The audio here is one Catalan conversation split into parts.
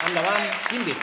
Endavant, Quim Dir.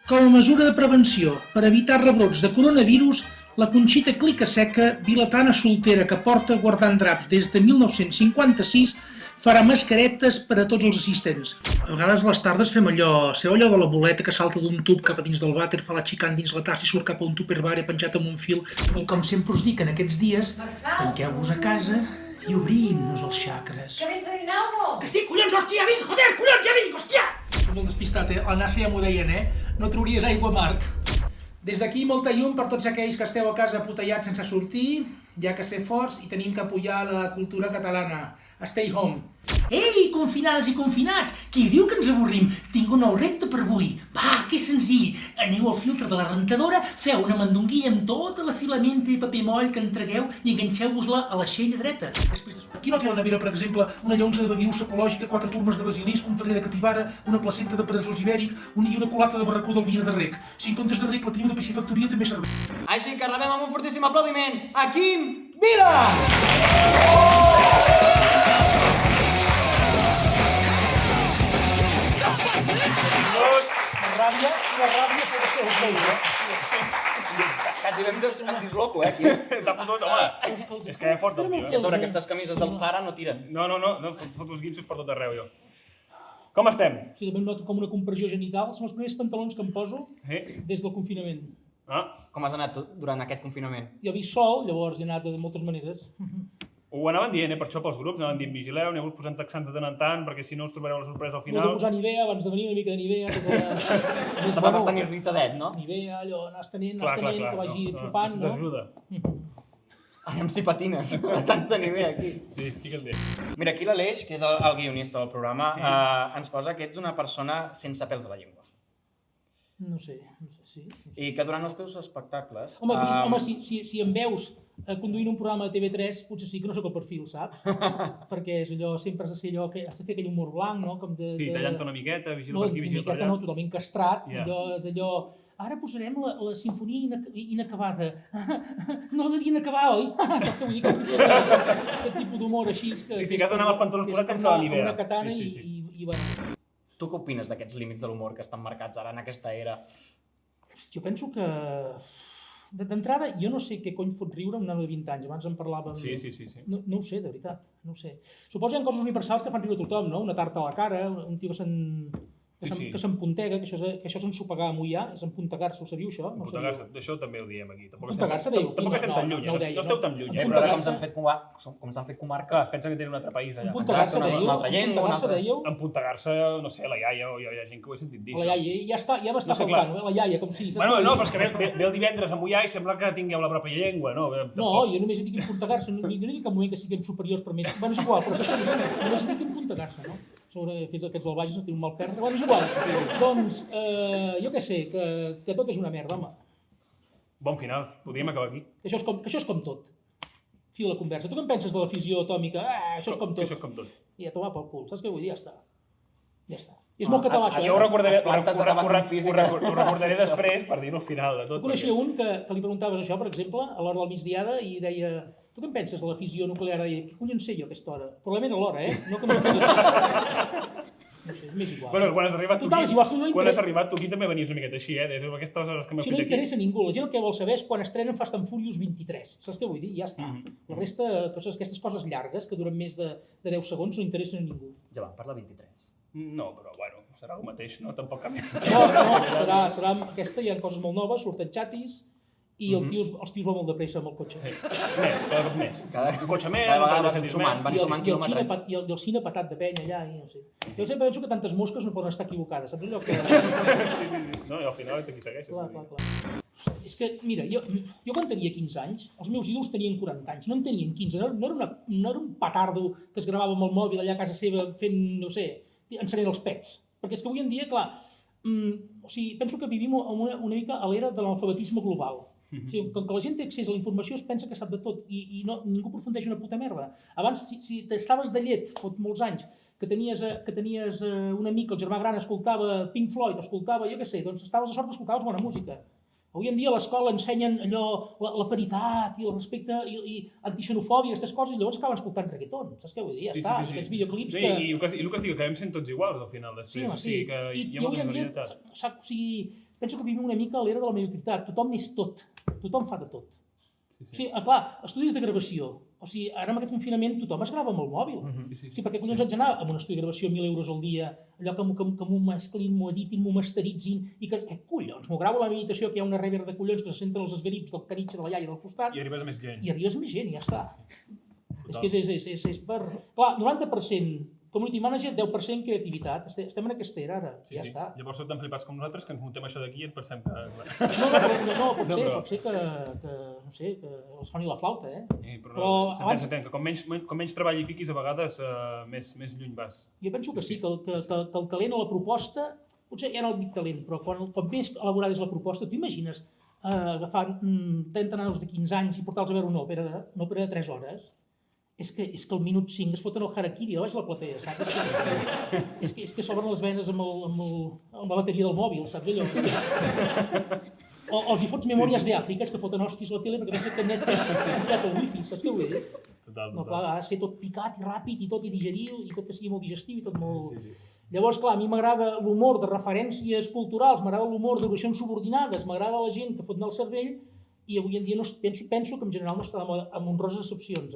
Com a mesura de prevenció per evitar rebrots de coronavirus, la Conxita Clicaseca, vilatana soltera que porta guardant draps des de 1956, farà mascaretes per a tots els assistents. A vegades a les tardes fem allò de la boleta que salta d'un tub cap a dins del vàter, fa la xicant dins la tassa i surt cap a un tupperware penjat amb un fil. I com sempre us dic en aquests dies, tanqueu-vos a casa i obrim-nos els xacres. Que vens a dinar o no? Que sí, collons, hòstia, ja vinc, joder, collons, ja vinc, hòstia! Soc molt despistat, La Nàcia ja m'ho deien, No trauries aigua a Mart. Des d'aquí, molta llum per tots aquells que esteu a casa apotellats sense sortir, ja que ser forts i tenim que apoyar la cultura catalana. Stay home. Ei, confinades i confinats! Qui diu que ens avorrim? Tinc un nou repte per avui. Va, que senzill. Aneu al filtre de la rentadora, feu una mandonguilla amb tota la filamenta i paper moll que entregueu i enganxeu-vos-la a l'aixella dreta. Aquí no té a la nevera, per exemple, una llonza de babius ecològica, 4 turmes de basilisc, un pedrer de capibara, una placenta de peresós ibèric i una culata de barracó del vina de rec. Si en comptes de rec la teniu de piscifactoria també serveix. Així que rebem amb un fortíssim aplaudiment a Quim Vila! La ràbia pot ser el feina. Quasi vam disloco, Quim? T'ha fotut, home! És que fort el tio, I a sobre aquestes camises del Zara no tiren. No, fot uns guinxos per tot arreu, jo. Com estem? Sí, també em noto com una compressió genital. Són els primers pantalons que em poso des del confinament. Com has anat durant aquest confinament? Jo he vist sol, llavors he anat de moltes maneres. Ho anaven dient, per això pels grups, anaven dient vigileu, aneu-vos posant texans de tant en tant, perquè si no us trobareu la sorpresa al He final. de posar Nivea abans de venir, una mica de Nivea. Estava bastant irritadet, no? Nivea, allò, anar estenent, Clar, que vagi xupant, no? T'ajuda. Aviam si patines, tanta nivea aquí. Sí, fica't bé. Mira, aquí l'Aleix, que és el guionista del programa, ens posa que ets una persona sense pèls a la llengua. No sé, sí. I que durant els teus espectacles... Home, si em veus conduint un programa de TV3, potser sí que no sóc el perfil, saps? Perquè és allò, sempre has de ser allò, has de fer aquell humor blanc, no? Com Sí, tallant-te una miqueta, vigila per aquí, vigila per allà. No, totalment castrat, d'allò... Ara posarem la sinfonia inacabada. No la devien acabar, oi? Saps què vull dir? Aquest tipus d'humor així... Sí, que has d'anar amb els pantalons posats sense la Nivea. Una katana i bueno... Tu què opines d'aquests límits de l'humor que estan marcats ara en aquesta era? Jo penso que... D'entrada, jo no sé què cony fot riure un nano de 20 anys. Abans en parlàvem... Sí. No ho sé, de veritat, no ho sé. Suposo que hi ha coses universals que fan riure a tothom, no? Una tarta a la cara, un tio que s'empuntega, que això és ensopegar a mullar, és empuntegar-se, ho sabíeu això? Empuntegar-se, això també ho diem aquí. Empuntegar-se, deieu? Tampoc estem tan lluny, no esteu tan lluny. Però ara com s'han fet comarca... Clar, pensen que tenen un altre país allà. Empuntegar-se, deieu? Una altra llengua, una altra... Empuntegar-se, no sé, la iaia, o hi ha gent que ho he sentit dir. La iaia, ja m'està faltant, la iaia, com si... Bueno, no, però és que ve el divendres a mullar i sembla que tingueu la pròpia llengua, no? No, jo només he dit empuntegar-se, no he dit cap moment que siguem superiors per més... Bueno, és igual, però saps què? Només he dit empuntegar-se, no? Sobre fins aquests del Bages no tenen un mal perdre, bueno, és igual. Doncs, jo què sé, que tot és una merda, home. Bon final, podríem acabar aquí. Que això és com tot. Fi de la conversa. Tu què en penses de la fissió atòmica? Això és com tot. Això és com tot. I a tomar pel cul, saps què vull dir? Ja està. I és molt català, això. Jo ho recordaré Plantes després per dir-ho al final de tot. Jo coneixia un que li preguntaves això, per exemple, a l'hora del migdiada, i deia: tu què en penses de la fissió nuclear? I què collons sé jo a aquesta hora? Probablement a l'hora, no que no sé, m'és igual. Bueno, quan has arribat tu Total, aquí, és igual, si no quan has arribat tu aquí també venies una miqueta així, des d'aquestes hores que m'he Si fet no aquí. interessa a ningú, la gent el que vol saber és quan estrenen Fast and Furious 23. Saps què vull dir? Ja està. La resta, aquestes coses llargues que duren més de 10 segons no interessen a ningú. Ja va, parla 23. No, però bueno, serà el mateix, no? Tampoc canvia. No, serà aquesta, hi ha coses molt noves, surten xatis, i els tios van molt de pressa amb el cotxe. Més, cada cop més. Un cotxe més, cada vegada van sumant quilòmetres. I el cine patat de penya allà, i no sé. Jo sempre penso que tantes mosques no poden estar equivocades, saps allò que... Sí. No, i al final és aquí segueix. Clar. És que, mira, jo quan tenia 15 anys, els meus ídols tenien 40 anys, no en tenien 15, no era un petardo que es gravava amb el mòbil allà a casa seva fent, no sé, encenent els pets. Perquè és que avui en dia, clar, penso que vivim una mica a l'era de l'alfabetisme global. O sigui, com que la gent té accés a la informació es pensa que sap de tot i ningú aprofundeix una puta merda. Abans, si estaves de llet, fot molts anys, que tenies un amic, el germà gran, escoltava Pink Floyd, escoltava, jo què sé, doncs estaves a sort que escoltaves bona música. Avui en dia a l'escola ensenyen allò, la paritat i el respecte i antixenofòbia, aquestes coses, i llavors acaben escoltant reggaeton, saps què vull dir? Ja està, aquests videoclips que... I el que es diu, que acabem sent tots iguals al final, després. Sí, que i hi ha molta avui en dia, normalitat. penso que vivim una mica a l'era de la mediocritat, tothom és tot, tothom fa de tot. O sigui, clar, estudis de gravació. O sigui, ara amb aquest confinament tothom es grava amb el mòbil. Sí, perquè collons haig d'anar amb un estudi de gravació 1.000 euros al dia, allò que m'ho mesclin, m'ho editin, m'ho masteritzin, i que collons, m'ho gravo a la meva habitació, que hi ha una reverb de collons que se senten els esgarips del canitxe de la iaia del costat. I arribes a més gent. I arribes a més gent, i ja està. És que és per... Clar, 90% community manager, 10% creativitat. Estem en aquesta era ara, ja està. Llavors sou tan flipats com nosaltres que ens muntem això d'aquí i ens pensem que... No, pot ser que, no sé, que els foni la flauta, Però s'entén, que com menys treball hi fiquis, a vegades més lluny vas. Jo penso que sí, que el talent o la proposta, potser ja no dic talent, però quan més elaborada és la proposta, tu imagines agafar 30 nanos de 15 anys i portar-los a veure una òpera de 3 hores? És que al minut 5 es foten el harakiri, no? Baix la platea, saps? És que s'obren les venes amb la bateria del mòbil, saps allò? O els hi fots memòries d'Àfrica, que foten hòsties a la tele perquè pensen que Netflix ha entrat el wifi, saps què vull dir? No, clar, ha de ser tot picat i ràpid i tot i digeriu i tot que sigui molt digestiu i tot molt... Llavors, clar, a mi m'agrada l'humor de referències culturals, m'agrada l'humor d'oracions subordinades, m'agrada la gent que fot anar el cervell i avui en dia penso que en general no està amb honroses excepcions,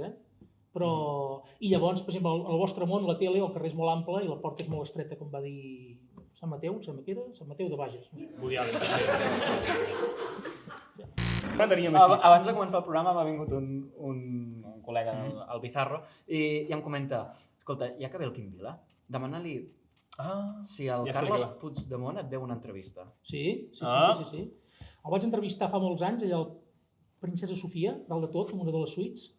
I llavors, per exemple, al vostre món, la tele, el carrer és molt ample i la porta és molt estreta, com va dir Sant Mateu, sembla que era? Sant Mateu de Bages. Abans de començar el programa m'ha vingut un col·lega, el Bizarro, i em comenta, escolta, ja que ve el Quim Vila, demana-li si el Carlos Puigdemont et deu una entrevista. Sí. El vaig entrevistar fa molts anys, allà al Princesa Sofia, dalt de tot, en una de les suites,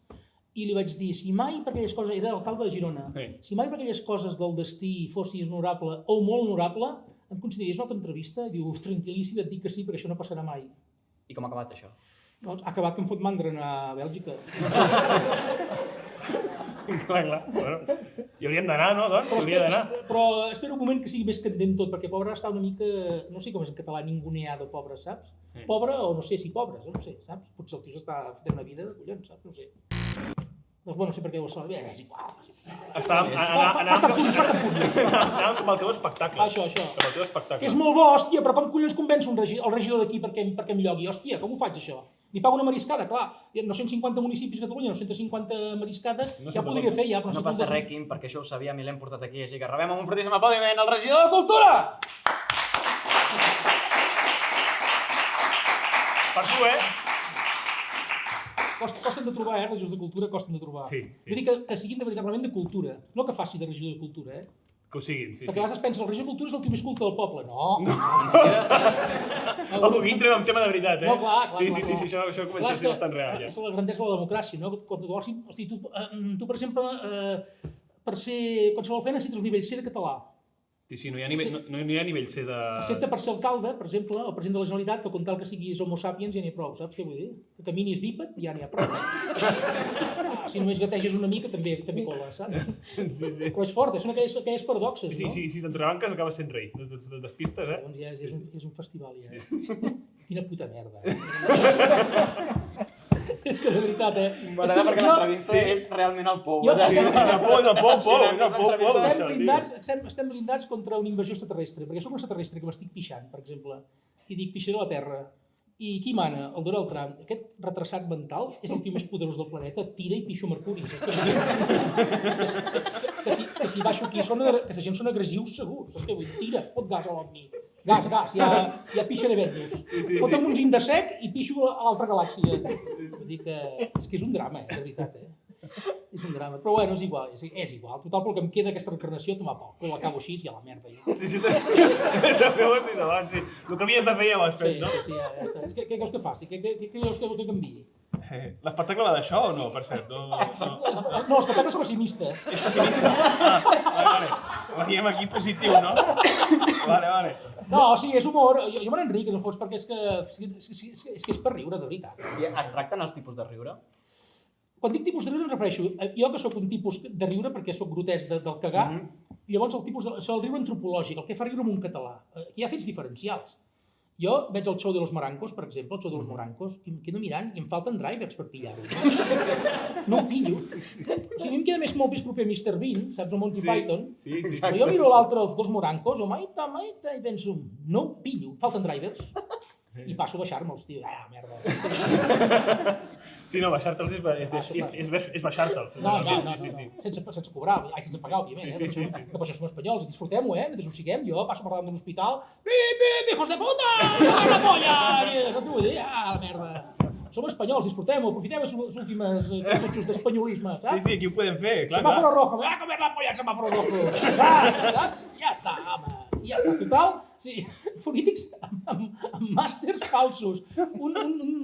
i li vaig dir, si mai per aquelles coses, era alcalde de Girona, si mai per aquelles coses del destí fossis honorable o molt honorable, em consideraries una altra entrevista? I diu, tranquil·líssim, et dic que sí, perquè això no passarà mai. I com ha acabat això? Doncs ha acabat que em fot mandra anar a Bèlgica. Clar. Bueno, hi hauríem d'anar, no, doncs? Hi hauria d'anar. Però espera un moment que sigui més candent tot, perquè pobre està una mica, no sé com és en català, ninguneado, pobre, saps? Pobre o no sé si pobres, no sé, saps? Potser el tio s'està fent una vida de collons, saps? No sé. Doncs bueno, no sé per què ho sap, és igual. Anàvem com el teu espectacle. Això. Com el teu espectacle. Que és molt bo, hòstia, però com collons convenço el regidor d'aquí perquè em llogui? Hòstia, com ho faig això? Li pago una mariscada, clar, hi ha 950 municipis a Catalunya, 950 mariscades, ja ho podria fer, ja. No passa res, Quim, perquè això ho sabíem i l'hem portat aquí, així que rebem amb un fortíssim aplaudiment el regidor de Cultura! Per tu, Costen de trobar, regidors de cultura, costen de trobar. Sí. Vull dir que siguin veritablement de cultura, no que faci de regidor de cultura, Que ho siguin, sí. Perquè a vegades es pensa, el regidor de cultura és el que més culta del poble. No. Aquí entrem en tema de veritat, No, clar. Sí, això comença a ser bastant real, ja. És la grandesa de la democràcia, no? Tu, per exemple, per ser qualsevol feina necessites el nivell C de català. Sí, no hi ha nivell C de... Excepte per ser alcalde, per exemple, el president de la Generalitat, que comptar que siguis homo sapiens ja n'hi ha prou, saps què vull dir? Que caminis bíped ja n'hi ha prou. Si només gateges una mica també cola, saps? Però és fort, són aquelles paradoxes, no? Sí, si t'entrebanques acabes sent rei, despistes, Doncs ja és un festival, ja. Quina puta merda. És que de veritat, M'agrada perquè l'entrevista és realment el pou. Estem blindats contra una invasió extraterrestre, perquè sóc un extraterrestre que m'estic pixant, per exemple, i dic pixaré la Terra. I qui mana? El Donald Trump. Aquest retrasat mental és el tio més poderós del planeta, tira i pixo Mercuri. Que si baixo aquí, que la gent són agressius segur. Saps què vull dir? Tira, fot gas a l'OVNI. Gas, ja pixa de Venus. Fota'm un zinc de sec i pixo a l'altra galàxia. Vull dir que és un drama, de veritat, És un drama, però bueno, és igual. Total, pel que em queda aquesta reencarnació, tomar poc. Però l'acabo així i a la merda. Sí, també ho has dit abans, sí. El que havies de fer ja ho has fet, no? Sí, ja està. Què vols que faci? Què vols que canviï? L'espectacle va d'això o no, per cert? No, l'espectacle és pessimista. És pessimista? Vale. Ho diem aquí positiu, no? Vale. No, sí, és humor. Jo me n'enric, en el fons, perquè és que és per riure, de veritat. I es tracten els tipus de riure? Quan dic tipus de riure em refereixo, jo que sóc un tipus de riure perquè sóc grotesc del cagar, llavors el riure antropològic, el que fa riure en un català. Aquí hi ha fets diferencials. Jo veig el show de los Morancos, per exemple, el show de los Morancos, i em quedo mirant i em falten drivers per pillar-ho. No ho pillo. O sigui, a mi em queda molt més proper Mr. Bean, saps, o Monty Python, però jo miro l'altre, els dos Morancos, o maita, i penso, no ho pillo, falten drivers. I passo a baixar-me'ls, tio. Merda. Sí, no, baixar-te'ls és baixar-te'ls. No, sense cobrar, sense pagar, òbviament. Que per això som espanyols, disfrutem-ho, mentre ho siguem. Jo passo parlant d'un hospital, hijos de puta, la polla! Saps què vull dir? La merda. Som espanyols, disfrutem-ho, aprofitem els últims totxos d'espanyolisme, saps? Sí, aquí ho podem fer, clar. Semàforo rojo, a comer la polla, semàforo rojo. Saps? Ja està, home. Ja està, total. Sí, polítics amb màsters falsos. Un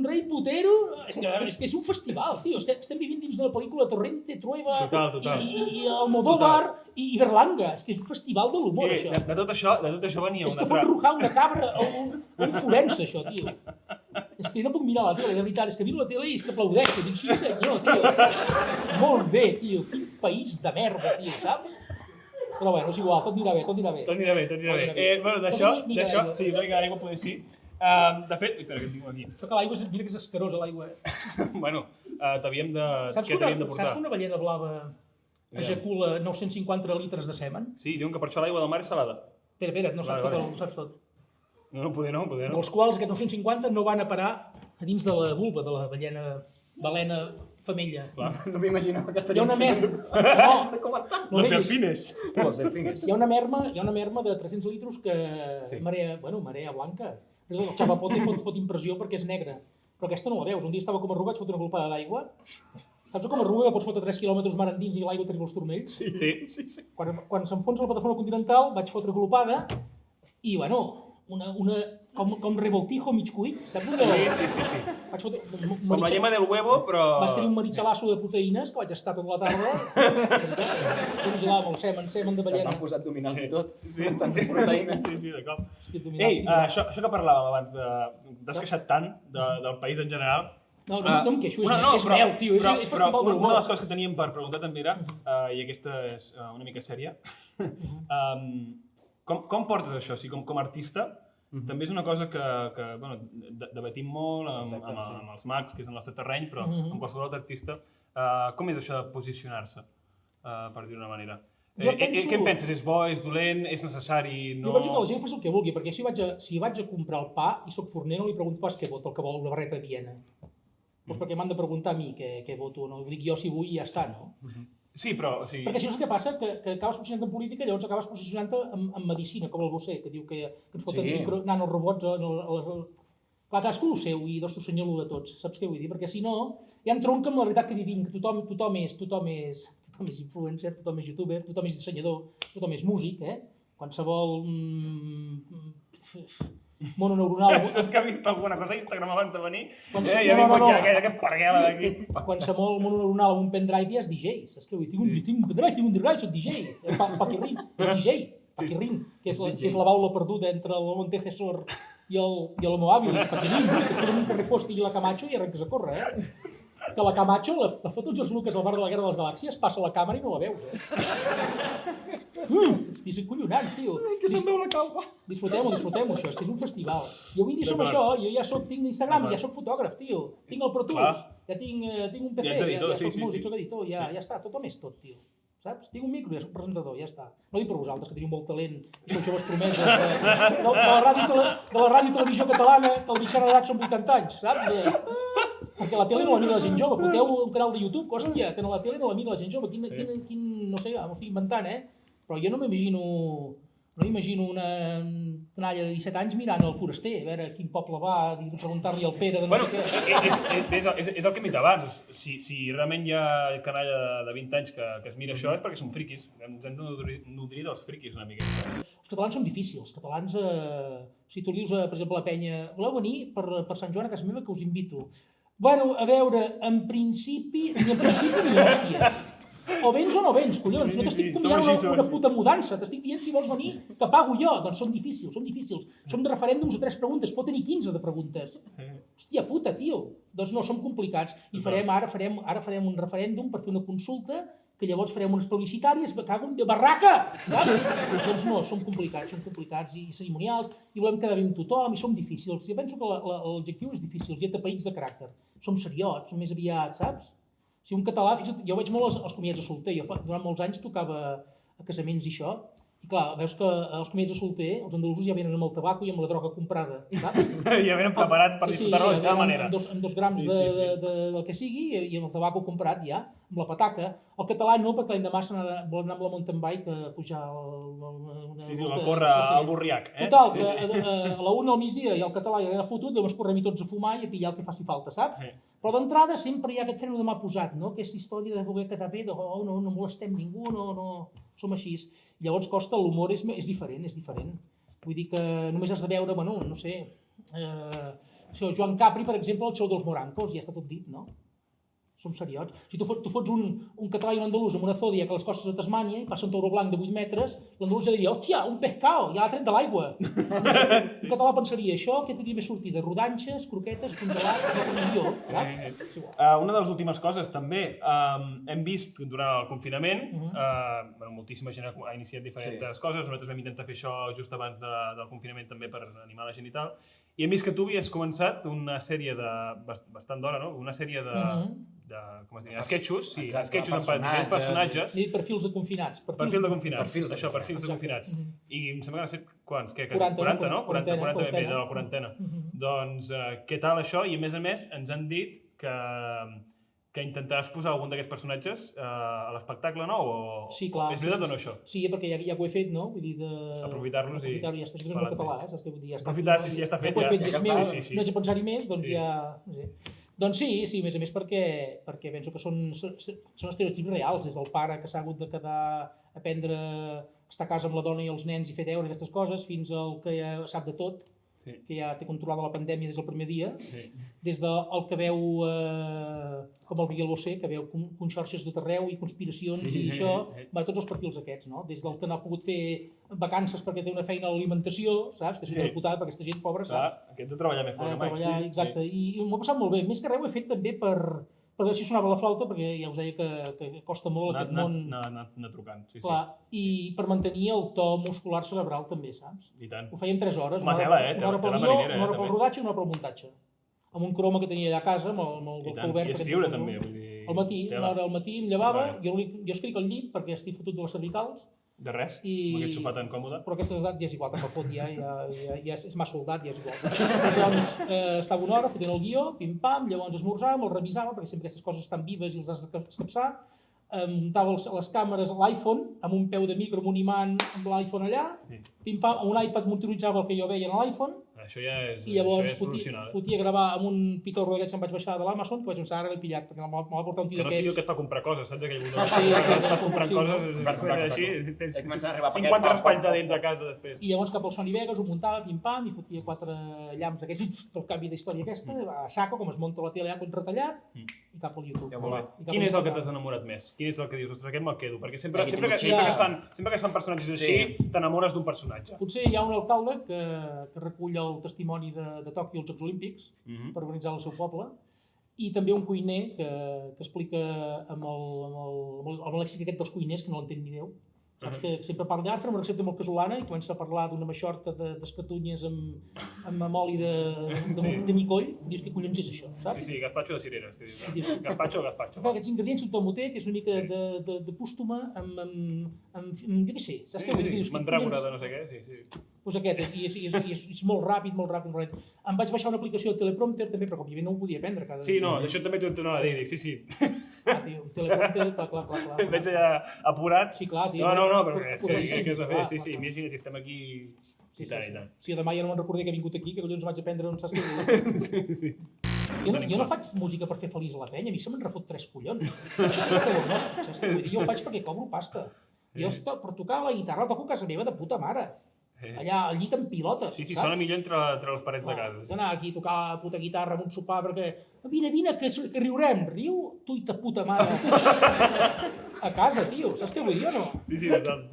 rei putero. És que és un festival, tio. És que estem vivint dins d'una pel·lícula Torrente, Trueba i Almodóvar i Berlanga. És que és un festival de l'humor, això. De tot això venia una altra... És que pot rujar una cabra o un forense, això, tio. És que no puc mirar la tele, de veritat. És que miro la tele i és que aplaudeixo. Dic, sí senyor, tio. Molt bé, tio. Quin país de merda, tio, saps? Però bueno, és igual, tot anirà bé. Tot anirà bé. Bueno, d'això, sí, una mica d'aigua poder sí. De fet, espera, que tinc aquí. Això que l'aigua, mira que és escarosa, l'aigua. Bueno, t'havíem de... Què t'havíem de portar? Saps que una ballena blava ejacula 950 litres de semen? Sí, diuen que per això l'aigua del mar és salada. Espera, no saps tot. No, poder no. Dels quals aquests 950 no van a parar a dins de la vulva de la balena femella. No m'imagino que estaríem fent de comentar. Los delfines. Hi ha una merma de 300 litros que marea blanca. El xapapote fot impressió perquè és negra. Però aquesta no la veus. Un dia estava com arruga, vaig fotre una glopada d'aigua. Saps com arruga que pots fotre 3 quilòmetres mar endins i l'aigua tenim els turmells? Sí. Quan s'enfonsa la plataforma continental vaig fotre glopada i, com revoltijo mig cuit, saps? Sí. Com la llema del huevo, però... Vaig tenir un maritxalasso de proteïnes que vaig estar tota la tarda. Congelar amb el semen de ballena. S'han posat abdominals i tot. Sí, tantes proteïnes. Sí, de cop. Ei, això que parlàvem abans, t'has queixat tant del país en general. No em queixo, és mel, tio, és festival de l'humor. Una de les coses que teníem per preguntar també era, i aquesta és una mica sèria, com portes això? Com a artista, també és una cosa que debatim molt amb els mags, que és el nostre terreny, però amb qualsevol altre artista. Com és això de posicionar-se, per dir-ho d'una manera? Què en penses? És bo, és dolent, és necessari? Jo penso que la gent faci el que vulgui, perquè si vaig a comprar el pa i soc forner no li pregunto pas què voto, el que vol una barreta de Viena. Doncs perquè m'han de preguntar a mi què voto o no. Dic jo si vull i ja està, no? Sí, però... Perquè això és el que passa, que acabes posicionant en política i llavors acabes posicionant-te en medicina, com el Bosé, que diu que ens foten nanorobots a les... Clar, cadascú el seu i nostre senyor el de tots, saps què vull dir? Perquè si no, ja entronca amb la realitat que vivim, que tothom és influencer, tothom és youtuber, tothom és dissenyador, tothom és músic, qualsevol mononeuronal... És que ha vist alguna cosa a Instagram abans de venir? Ja vinc aquí, aquest parguela d'aquí. Qualsevol mononeuronal amb un pendrive ja és DJ, saps què vull dir? Tinc un pendrive, tinc un pendrive, soc DJ. Paquirrin, és DJ. Paquirrin, que és la baula perduda entre el Montejessor i el Moabil. Paquirrin, que queda en un carrer fosc i la Camacho i arrenques a córrer, Que la Camacho, la foto de George Lucas al bar de la Guerra de les Galàxies, passa la càmera i no la veus, Hosti, és acollonant, tio. Que se'n veu la calva. Disfrutem-ho, això, és que és un festival. I avui en dia som això, jo ja tinc Instagram, ja soc fotògraf, tio. Tinc el Pro Tools, ja tinc un PC, ja soc músic, soc editor, ja està, tothom és tot, tio. Saps? Tinc un micro, ja soc presentador, ja està. No dic per vosaltres, que teniu molt talent, i sou joves promeses de la ràdio i televisió catalana, que el mitjana d'edat són 80 anys, saps? Perquè la tele no la mira la gent jove, foteu un canal de YouTube, hòstia, que la tele no la mira la gent jove, quin no sé, m'ho estic inventant, però jo no m'imagino una canalla de 17 anys mirant el Foraster, a veure quin poble va, preguntar-li al Pere de no sé què. És el que hem dit abans, si realment hi ha canalla de 20 anys que es mira això és perquè són friquis, ens hem de nodrir dels friquis una mica. Els catalans són difícils, els catalans, si tu li dius, per exemple, a la penya, voleu venir per Sant Joan a casa meva que us invito? Bueno, a veure, en principi ni hòsties. O vens o no vens, collons, no t'estic convidant una puta mudança, t'estic dient si vols venir, que pago jo. Doncs són difícils. Són referèndums de 3 preguntes, foten-hi 15 de preguntes. Hòstia puta, tio. Doncs no, som complicats. I ara farem un referèndum per fer una consulta que llavors farem unes publicitàries, me cago en de barraca, saps? Doncs no, som complicats i cerimonials, i volem quedar bé amb tothom, i som difícils. Jo penso que l'objectiu és difícil, i atapeïts de caràcter. Som seriots, som més aviat, saps? Si un català, fixa't, jo veig molt els convidats de solter, jo durant molts anys tocava a casaments i això, i clar, veus que els convidats de solter, els andalusos ja venen amb el tabaco i amb la droga comprada, saps? Ja venen preparats per disfrutar-ho de la seva manera. Amb 2 grams del que sigui i amb el tabaco comprat ja, amb la pataca. El català no, perquè l'endemà vol anar amb la mountain bike a pujar a córrer al Borriac. Total, que a la 1 al migdia i el català ja ha fotut, llavors correm-hi tots a fumar i a pillar el que faci falta, saps? Però d'entrada sempre hi ha aquest freno de mà posat, no? Aquesta història de voler quedar bé, no molestem ningú, no som així. Llavors costa, l'humor és diferent, Vull dir que només has de veure, bueno, no sé, Joan Capri, per exemple, el show dels Morancos, ja està tot dit, no? Som seriots. Si tu fots un català i un andalús amb una zòdia que les costes de Tasmània i passa un tauró blanc de 8 metres, l'andalús ja diria, hòstia, un pescao, ja l'ha tret de l'aigua. Un català pensaria, això què tenia més sortida? Rodanxes, croquetes, congelats, la televisió, saps? Una de les últimes coses, també, hem vist durant el confinament, moltíssima gent ha iniciat diferents coses, nosaltres vam intentar fer això just abans del confinament també per animar la gent i tal, i hem vist que tu havies començat una sèrie bastant d'hora, no? Una sèrie com es diria, esquetxos, esquetxos amb diferents personatges. Sí, perfils de confinats. Perfils de confinats. I em sembla que n'has fet quants? 40, no? 40 ben bé, de la quarantena. Doncs, què tal això? I a més, ens han dit que intentaràs posar algun d'aquests personatges a l'espectacle, no? Sí, clar. És veritat o no, això? Sí, perquè ja ho he fet, no? Vull dir, aprofitar-los i... Ja està, és molt català, saps què vull dir? Aprofitar, sí, ja està fet. Ja ho he fet, és meu, no haig de pensar-hi més, doncs ja... Doncs sí, a més perquè penso que són estereotips reals, des del pare que s'ha hagut de quedar a aprendre a estar a casa amb la dona i els nens i fer deures i aquestes coses, fins al que ja sap de tot, que ja té controlada la pandèmia des del primer dia, des del que veu, com el Miguel Bosé, que veu conxorxes de tot arreu i conspiracions i això, tots els perfils aquests, no? Des del que no ha pogut fer vacances perquè té una feina a l'alimentació, saps? Que és una putada per aquesta gent pobra, saps? Aquests a treballar més fort que mai. Exacte, i m'ho ha passat molt bé. Més que res ho he fet també per veure si sonava la flauta, perquè ja us deia que costa molt aquest món. Anar trucant, sí. Clar, i per mantenir el to muscular cerebral també, saps? I tant. Ho fèiem 3 hores, una hora pel guió, una hora pel rodatge i una hora pel muntatge. Amb un croma que tenia allà a casa, amb el cobert. I escriure també, vull dir... Al matí, una hora al matí em llevava, jo escric al llit perquè estic fotut de les cervicals. De res, amb aquest sofà tan còmode. Però a aquestes edats ja és igual, que fot ja és m'ha soldat, ja és igual. Llavors estava una hora fotent el guió, pim-pam, llavors esmorzàvem, el revisàvem, perquè sempre aquestes coses estan vives i els has d'escapçar. Muntava les càmeres a l'iPhone, amb un peu de micro, amb un imant, amb l'iPhone allà, pim-pam, amb un iPad monitoritzava el que jo veia en l'iPhone, això ja és i llavors fotia a gravar amb un pitorro d'aquests que em vaig baixar de l'Amazon, que vaig pensar, ara l'he pillat, perquè m'ha portat un tio d'aquests. Que no sigui el que et fa comprar coses, saps? Aquell botó que vas comprant coses, així, tens 50 raspalls de dents a casa després. I llavors cap al Sony Vegas ho muntava, pim-pam, i fotia 4 llamps d'aquests, pel canvi d'història aquesta, a saco, com es munta la tele allà tot retallat, i cap al YouTube. Quin és el que t'has enamorat més? Quin és el que dius, ostres, aquest me'l quedo? Perquè sempre que es fan personatges així, t'enamores d'un personatge. Potser hi ha un alcalde que recull el testimoni de Tòquio als Jocs Olímpics per organitzar el seu poble, i també un cuiner que explica amb el lèxic aquest dels cuiners, que no l'entén ni Déu, saps? Que sempre parla, farà una recepta molt casolana i comença a parlar d'una maixorca d'escatunyes amb oli de micoll, i dius, què collons és això, saps? Sí, gazpacho de cireres. Gazpacho. Fa aquests ingredients tothom ho té, que és una mica de pústuma amb jo què sé, saps què vull dir? Mandràgora de no sé què, sí. Doncs aquest, i és molt ràpid. Em vaig baixar una aplicació de teleprompter també, però òbviament no ho podia aprendre cada dia. Sí, no, això també t'ho anava a dir, sí. Ah, tio, un teleprompter, clar. Et veig allà apurat. Sí, clar, tio. No, però és que has de fer, sí, imagina't, estem aquí... Sí, demà ja no me'n recordaré que he vingut aquí, que collons vaig aprendre on saps què. Sí. Jo no faig música per fer feliç a la penya, a mi se me'n refot 3 collons. Jo ho faig perquè cobro pasta. Jo per tocar la guitarra toco a casa meva de puta mare. Allà al llit amb pilotes, saps? Sí, sona millor entre les parets de casa. Has d'anar aquí a tocar la puta guitarra amb un sopar perquè... Vine, que riurem. Riu tu i ta puta mare. A casa, tio. Saps què vull dir o no? Sí, total.